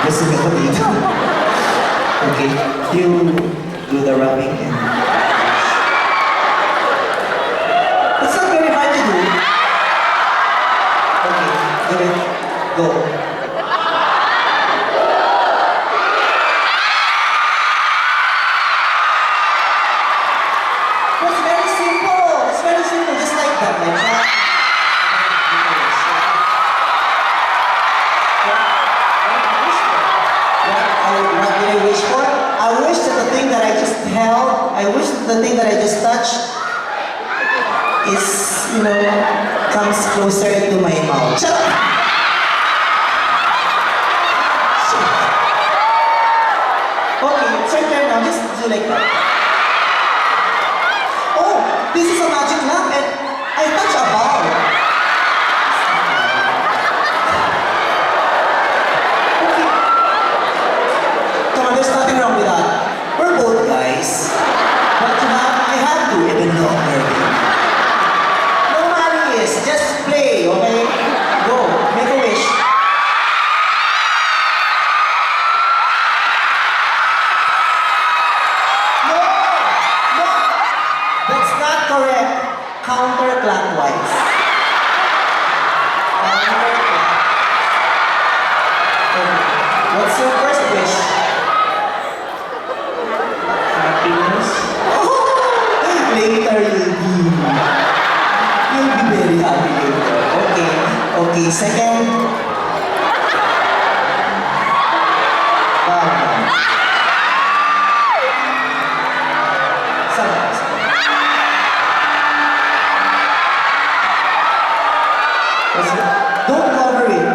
Busog ako dito. Okay, you do the rubbing and... It's not very hard to do. Okay, do it. Go. It's very simple. It's very simple, just like that. Like that. What did I wish for? I wish that the thing that I just held, I wish that the thing that I just touched is, you know, comes closer to my mouth. Shut up! Okay, it's your turn now. Just do like that. Oh, this is a magic lamp and I touch a ball. Okay. Come on, there's nothing wrong with that. We're both guys. But I have to, even though I'm nervous. No matter just play, okay? Go, make a wish. No! No! That's not correct. Counterclockwise. Counterclockwise. Okay. What's your first wish? Happiness. Oh, later you'll be very happy later. Okay. Okay, second. Wow. Sometimes. Don't cover it.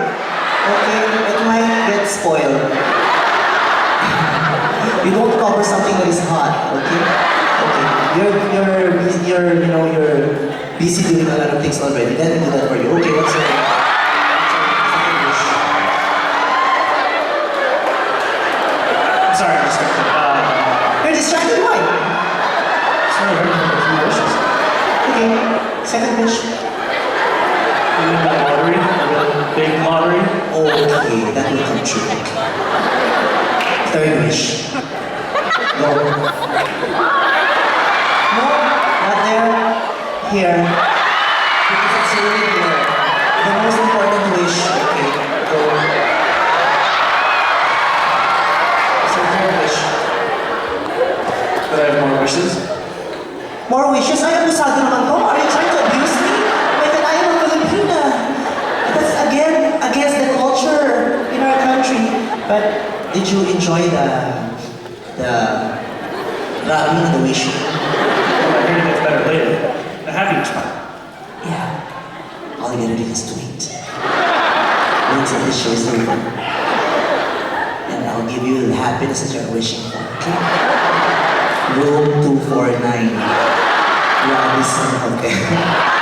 Okay? It might get spoiled. You don't cover something that is hot, okay? Okay. You're busy doing a lot of things already. Let me do that for you. Okay, what's your second wish? I'm sorry, I'm distracted. You're distracted, why? Sorry, there's no wishes. Okay, second wish. You win the lottery, the big lottery. Okay, that will come true. Third wish. No. No, not there. Here. Because it's really here. The most important wish. Okay, go. So third wish. But I have more wishes. More wishes? Ay, abusado naman ko. Are you trying to abuse me? Like that I am a Filipina. That's again against the culture in our country. But did you enjoy the rubbing and the wishing? I heard it gets better later. The happiness part. Yeah. All you gotta do is to wait. Wait till the show is over. And I'll give you the happiness that you're wishing for. Okay? Room 249. Robinson Hotel.